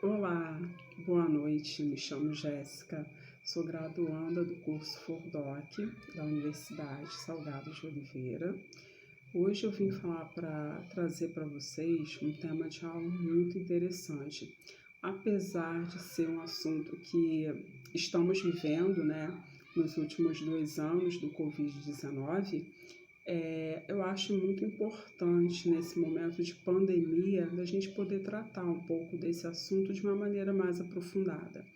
Olá, boa noite, me chamo Jéssica, sou graduanda do curso ForDoc da Universidade Salgado de Oliveira. Hoje eu vim falar para trazer para vocês um tema de aula muito interessante, apesar de ser um assunto que estamos vivendo, nos últimos 2 anos do Covid-19. Eu acho muito importante, nesse momento de pandemia, a gente poder tratar um pouco desse assunto de uma maneira mais aprofundada.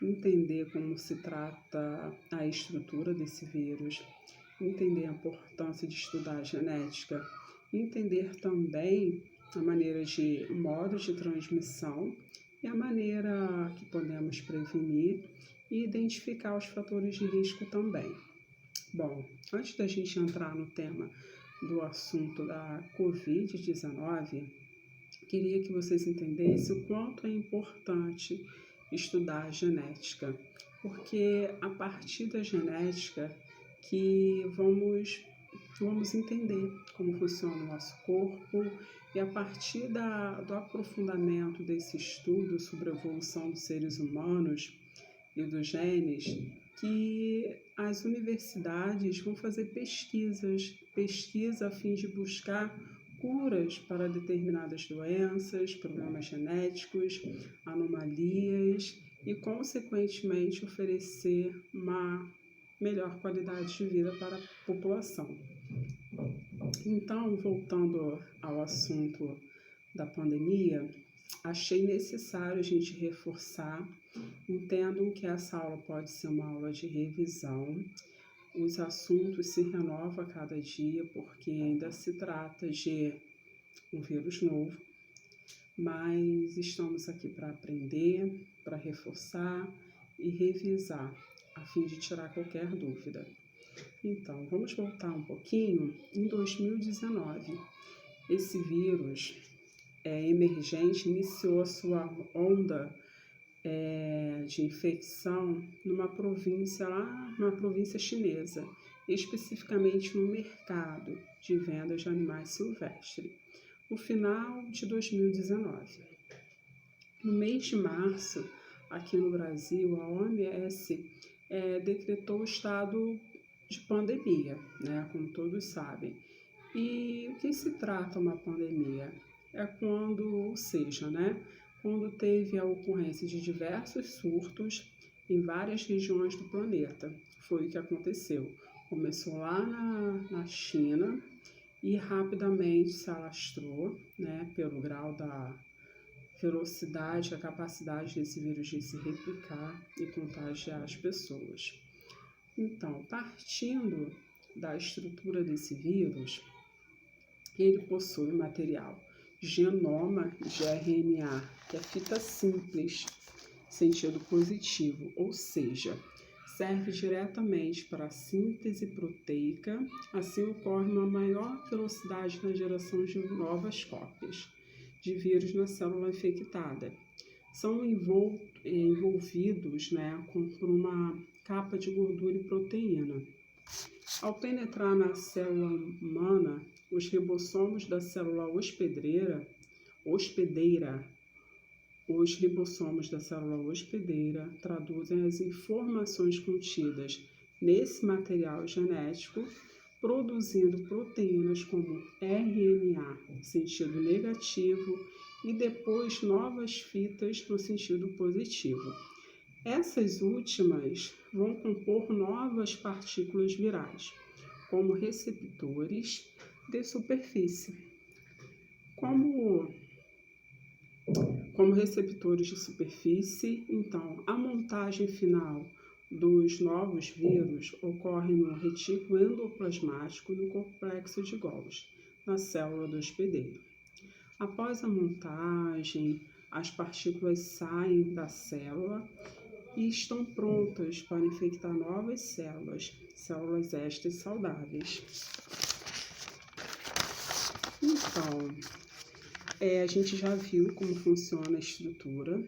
Entender como se trata a estrutura desse vírus, entender a importância de estudar a genética, entender também a maneira de modos de transmissão e a maneira que podemos prevenir e identificar os fatores de risco também. Bom, antes da gente entrar no tema do assunto da Covid-19, queria que vocês entendessem o quanto é importante estudar a genética, porque a partir da genética que vamos entender como funciona o nosso corpo e a partir do aprofundamento desse estudo sobre a evolução dos seres humanos e dos genes, que as universidades vão fazer pesquisa a fim de buscar curas para determinadas doenças, problemas genéticos, anomalias e, consequentemente, oferecer uma melhor qualidade de vida para a população. Então, voltando ao assunto da pandemia, achei necessário a gente reforçar. Entendam que essa aula pode ser uma aula de revisão. Os assuntos se renovam a cada dia, porque ainda se trata de um vírus novo, mas estamos aqui para aprender, para reforçar e revisar, a fim de tirar qualquer dúvida. Então, vamos voltar um pouquinho. Em 2019, esse vírus emergente iniciou a sua onda de infecção numa província chinesa, especificamente no mercado de vendas de animais silvestres, no final de 2019. No mês de março, aqui no Brasil, a OMS decretou o estado de pandemia, como todos sabem. E o que se trata uma pandemia? É quando teve a ocorrência de diversos surtos em várias regiões do planeta. Foi o que aconteceu. Começou lá na China e rapidamente se alastrou, pelo grau da velocidade, a capacidade desse vírus de se replicar e contagiar as pessoas. Então, partindo da estrutura desse vírus, ele possui material genoma de RNA, que é fita simples, sentido positivo, ou seja, serve diretamente para a síntese proteica, assim ocorre uma maior velocidade na geração de novas cópias de vírus na célula infectada. São envolvidos por uma capa de gordura e proteína. Ao penetrar na célula humana, os ribossomos da célula hospedeira, os ribossomos da célula hospedeira traduzem as informações contidas nesse material genético, produzindo proteínas como RNA, sentido negativo, e depois novas fitas no sentido positivo. Essas últimas vão compor novas partículas virais, como receptores de superfície. Como receptores de superfície, então, a montagem final dos novos vírus ocorre no retículo endoplasmático no complexo de Golgi, na célula do hospedeiro. Após a montagem, as partículas saem da célula e estão prontas para infectar novas células estas saudáveis. Então, a gente já viu como funciona a estrutura.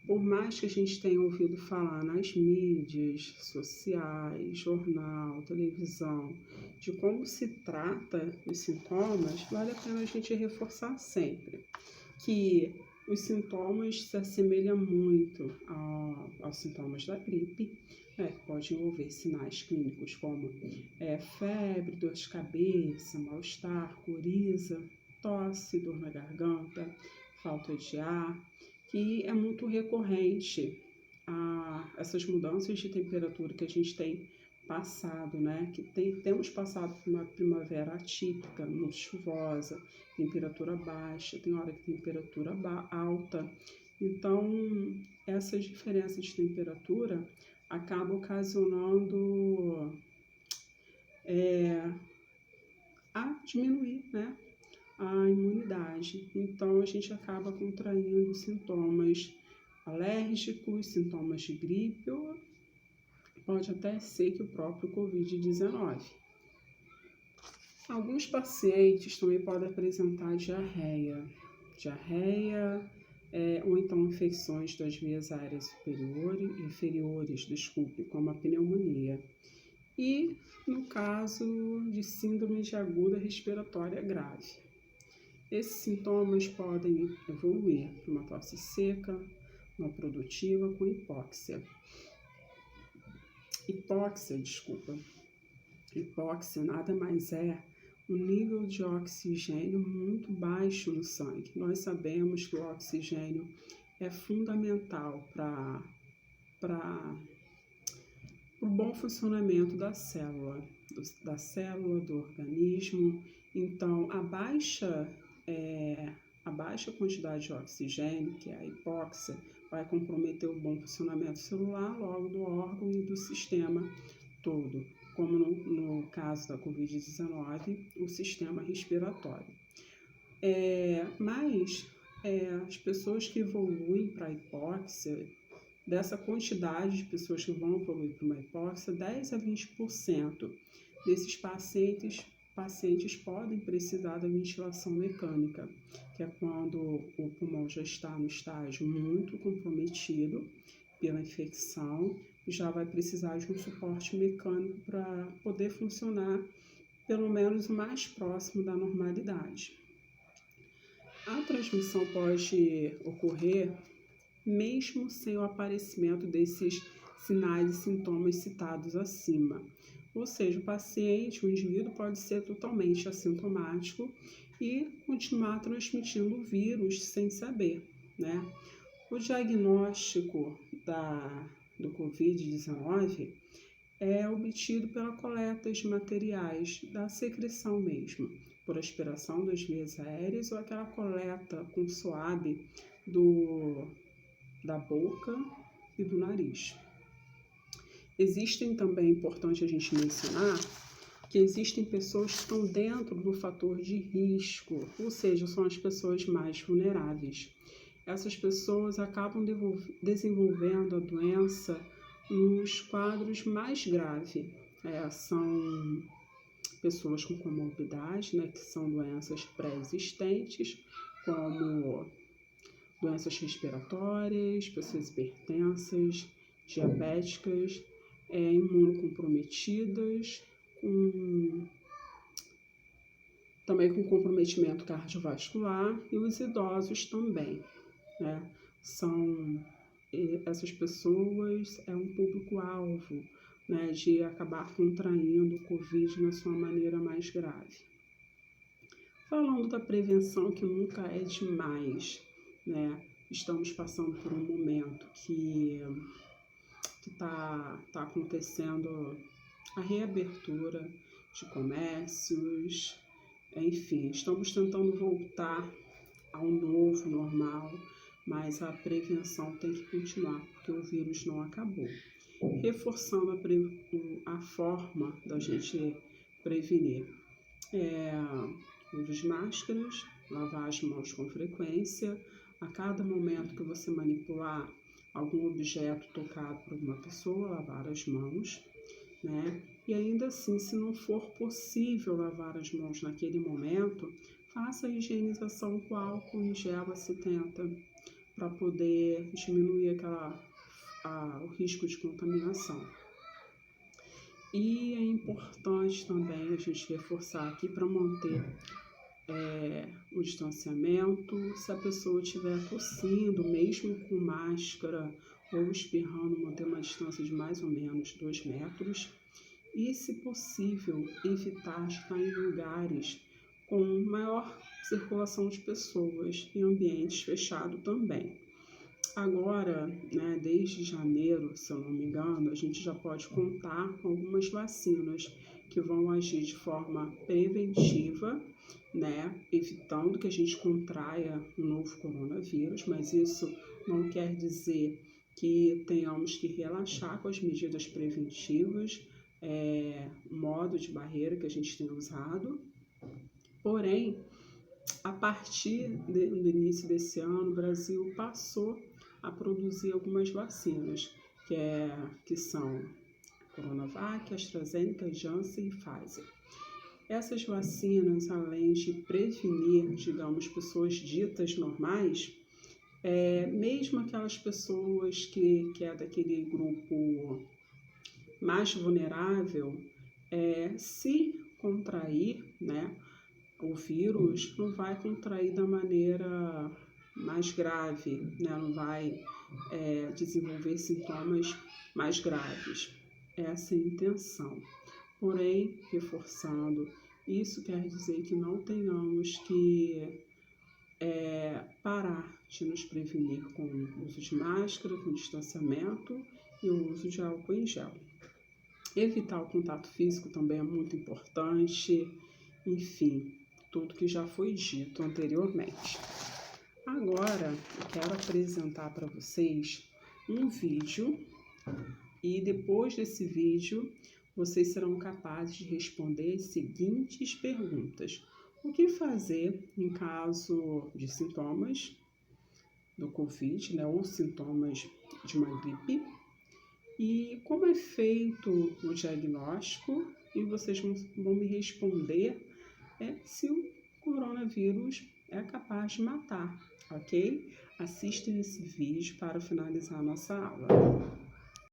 Por mais que a gente tenha ouvido falar nas mídias sociais, jornal, televisão, de como se trata os sintomas, vale a pena a gente reforçar sempre que os sintomas se assemelham muito aos sintomas da gripe, né, que pode envolver sinais clínicos como febre, dor de cabeça, mal-estar, coriza, tosse, dor na garganta, falta de ar, que é muito recorrente a essas mudanças de temperatura que a gente tem passado, né? Que temos passado por uma primavera atípica, muito chuvosa, temperatura baixa, tem hora que temperatura alta. Então, essas diferenças de temperatura acabam ocasionando a diminuir, né, a imunidade. Então, a gente acaba contraindo sintomas alérgicos, sintomas de gripe, ou pode até ser que o próprio Covid-19. Alguns pacientes também podem apresentar diarreia, ou então infecções das vias aéreas inferiores, como a pneumonia. E no caso de síndrome de aguda respiratória grave. Esses sintomas podem evoluir para uma tosse seca, não produtiva, com hipóxia. Hipóxia nada mais é um nível de oxigênio muito baixo no sangue. Nós sabemos que o oxigênio é fundamental para o bom funcionamento da célula, do organismo. Então, a baixa quantidade de oxigênio, que é a hipóxia, vai comprometer o bom funcionamento celular, logo do órgão e do sistema todo, como no caso da Covid-19, o sistema respiratório. Mas as pessoas que evoluem para a hipóxia, dessa quantidade de pessoas que vão evoluir para uma hipóxia, 10 a 20% desses pacientes podem precisar da ventilação mecânica, que é quando o pulmão já está no estágio muito comprometido pela infecção, já vai precisar de um suporte mecânico para poder funcionar pelo menos o mais próximo da normalidade. A transmissão pode ocorrer mesmo sem o aparecimento desses sinais e sintomas citados acima. Ou seja, o indivíduo pode ser totalmente assintomático e continuar transmitindo o vírus sem saber, né? O diagnóstico do Covid-19 é obtido pela coleta de materiais da secreção mesmo, por aspiração das vias aéreas ou aquela coleta com suave da boca e do nariz. Existem também, é importante a gente mencionar, que existem pessoas que estão dentro do fator de risco, ou seja, são as pessoas mais vulneráveis. Essas pessoas acabam desenvolvendo a doença nos quadros mais graves. São pessoas com comorbidade, né, que são doenças pré-existentes, como doenças respiratórias, pessoas hipertensas, diabéticas, imunocomprometidas, também com comprometimento cardiovascular, e os idosos também, né? Essas pessoas um público-alvo, né, de acabar contraindo o Covid na sua maneira mais grave. Falando da prevenção, que nunca é demais, né? Estamos passando por um momento que está acontecendo a reabertura de comércios, enfim, estamos tentando voltar ao novo normal, mas a prevenção tem que continuar, porque o vírus não acabou. Reforçando a forma da gente prevenir. Uso de máscaras, lavar as mãos com frequência, a cada momento que você manipular algum objeto tocado por uma pessoa, lavar as mãos, né? E ainda assim, se não for possível lavar as mãos naquele momento, faça a higienização com álcool em gel a 70, para poder diminuir o risco de contaminação. E é importante também a gente reforçar aqui para manter o distanciamento. Se a pessoa estiver tossindo, mesmo com máscara ou espirrando, manter uma distância de mais ou menos 2 metros. E, se possível, evitar estar em lugares com maior circulação de pessoas, em ambientes fechados também. Agora, né, desde janeiro, se eu não me engano, a gente já pode contar com algumas vacinas que vão agir de forma preventiva, né, evitando que a gente contraia um novo coronavírus, mas isso não quer dizer que tenhamos que relaxar com as medidas preventivas, modo de barreira que a gente tem usado. Porém, a partir do início desse ano, o Brasil passou a produzir algumas vacinas, que são Coronavac, AstraZeneca, Janssen e Pfizer. Essas vacinas, além de prevenir, digamos, pessoas ditas normais, mesmo aquelas pessoas que é daquele grupo mais vulnerável, se contrair, né, o vírus, não vai contrair da maneira mais grave, né, não vai desenvolver sintomas mais graves. Essa é a intenção. Porém, reforçando, isso quer dizer que não tenhamos que parar de nos prevenir com o uso de máscara, com distanciamento e o uso de álcool em gel. Evitar o contato físico também é muito importante, enfim, tudo que já foi dito anteriormente. Agora, eu quero apresentar para vocês um vídeo e depois desse vídeo, vocês serão capazes de responder as seguintes perguntas. O que fazer em caso de sintomas do Covid, né, ou sintomas de uma gripe? E como é feito o diagnóstico? E vocês vão me responder se o coronavírus é capaz de matar, ok? Assistam esse vídeo para finalizar a nossa aula.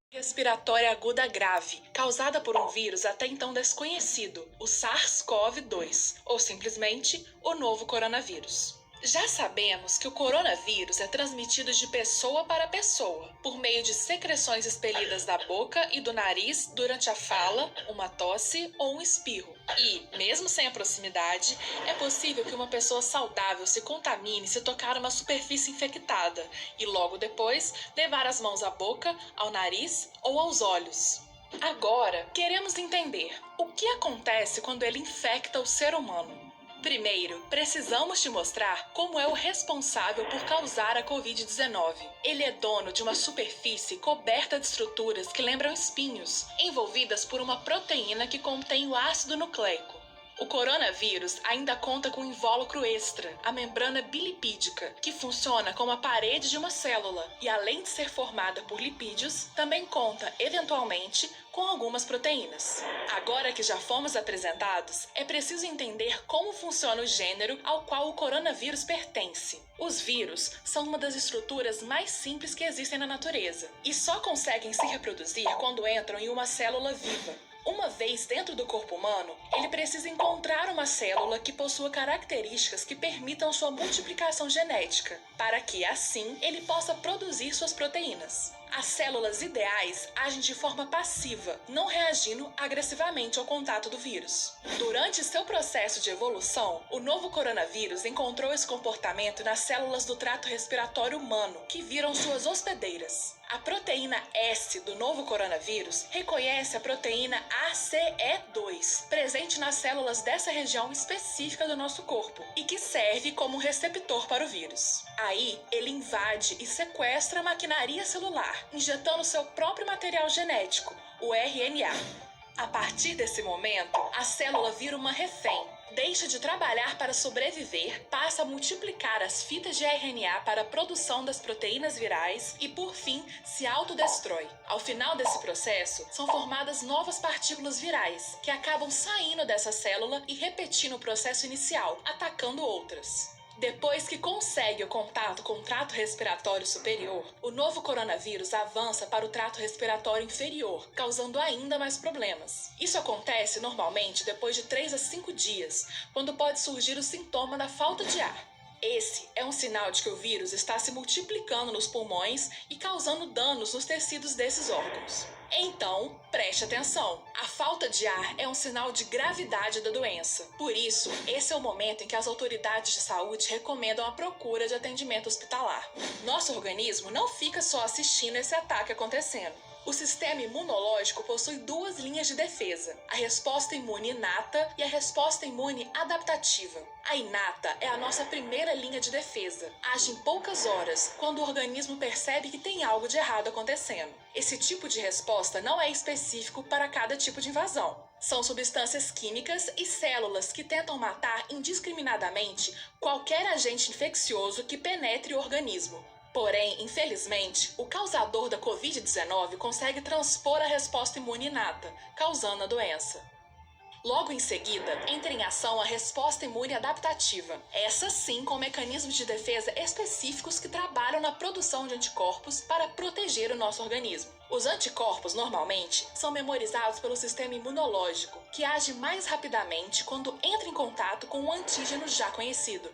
Respiratória aguda grave, causada por um vírus até então desconhecido, o SARS-CoV-2, ou simplesmente o novo coronavírus. Já sabemos que o coronavírus é transmitido de pessoa para pessoa, por meio de secreções expelidas da boca e do nariz durante a fala, uma tosse ou um espirro. E, mesmo sem a proximidade, é possível que uma pessoa saudável se contamine se tocar uma superfície infectada e logo depois levar as mãos à boca, ao nariz ou aos olhos. Agora, queremos entender o que acontece quando ele infecta o ser humano. Primeiro, precisamos te mostrar como é o responsável por causar a Covid-19. Ele é dono de uma superfície coberta de estruturas que lembram espinhos, envolvidas por uma proteína que contém o ácido nucleico. O coronavírus ainda conta com um invólucro extra, a membrana bilipídica, que funciona como a parede de uma célula e, além de ser formada por lipídios, também conta, eventualmente, com algumas proteínas. Agora que já fomos apresentados, é preciso entender como funciona o gênero ao qual o coronavírus pertence. Os vírus são uma das estruturas mais simples que existem na natureza e só conseguem se reproduzir quando entram em uma célula viva. Uma vez dentro do corpo humano, ele precisa encontrar uma célula que possua características que permitam sua multiplicação genética, para que, assim, ele possa produzir suas proteínas. As células ideais agem de forma passiva, não reagindo agressivamente ao contato do vírus. Durante seu processo de evolução, o novo coronavírus encontrou esse comportamento nas células do trato respiratório humano, que viram suas hospedeiras. A proteína S do novo coronavírus reconhece a proteína ACE2, presente nas células dessa região específica do nosso corpo e que serve como receptor para o vírus. Aí, ele invade e sequestra a maquinaria celular, injetando seu próprio material genético, o RNA. A partir desse momento, a célula vira uma refém. Deixa de trabalhar para sobreviver, passa a multiplicar as fitas de RNA para a produção das proteínas virais e, por fim, se autodestrói. Ao final desse processo, são formadas novas partículas virais, que acabam saindo dessa célula e repetindo o processo inicial, atacando outras. Depois que consegue o contato com o trato respiratório superior, o novo coronavírus avança para o trato respiratório inferior, causando ainda mais problemas. Isso acontece normalmente depois de 3 a 5 dias, quando pode surgir o sintoma da falta de ar. Esse é um sinal de que o vírus está se multiplicando nos pulmões e causando danos nos tecidos desses órgãos. Então, preste atenção. A falta de ar é um sinal de gravidade da doença. Por isso, esse é o momento em que as autoridades de saúde recomendam a procura de atendimento hospitalar. Nosso organismo não fica só assistindo esse ataque acontecendo. O sistema imunológico possui 2 linhas de defesa, a resposta imune inata e a resposta imune adaptativa. A inata é a nossa primeira linha de defesa. Age em poucas horas, quando o organismo percebe que tem algo de errado acontecendo. Esse tipo de resposta não é específico para cada tipo de invasão. São substâncias químicas e células que tentam matar indiscriminadamente qualquer agente infeccioso que penetre o organismo. Porém, infelizmente, o causador da Covid-19 consegue transpor a resposta imune inata, causando a doença. Logo em seguida, entra em ação a resposta imune adaptativa. Essa sim com mecanismos de defesa específicos que trabalham na produção de anticorpos para proteger o nosso organismo. Os anticorpos, normalmente, são memorizados pelo sistema imunológico, que age mais rapidamente quando entra em contato com um antígeno já conhecido.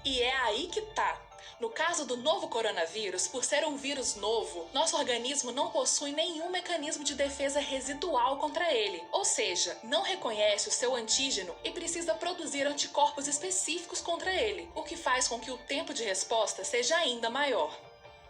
E é aí que tá. No caso do novo coronavírus, por ser um vírus novo, nosso organismo não possui nenhum mecanismo de defesa residual contra ele, ou seja, não reconhece o seu antígeno e precisa produzir anticorpos específicos contra ele, o que faz com que o tempo de resposta seja ainda maior.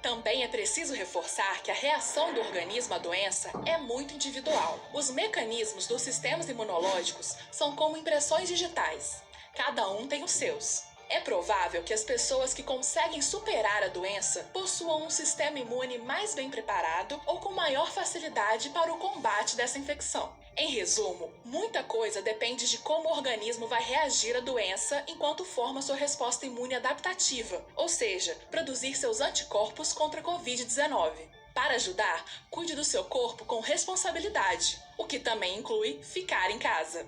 Também é preciso reforçar que a reação do organismo à doença é muito individual. Os mecanismos dos sistemas imunológicos são como impressões digitais. Cada um tem os seus. É provável que as pessoas que conseguem superar a doença possuam um sistema imune mais bem preparado ou com maior facilidade para o combate dessa infecção. Em resumo, muita coisa depende de como o organismo vai reagir à doença enquanto forma sua resposta imune adaptativa, ou seja, produzir seus anticorpos contra a Covid-19. Para ajudar, cuide do seu corpo com responsabilidade, o que também inclui ficar em casa.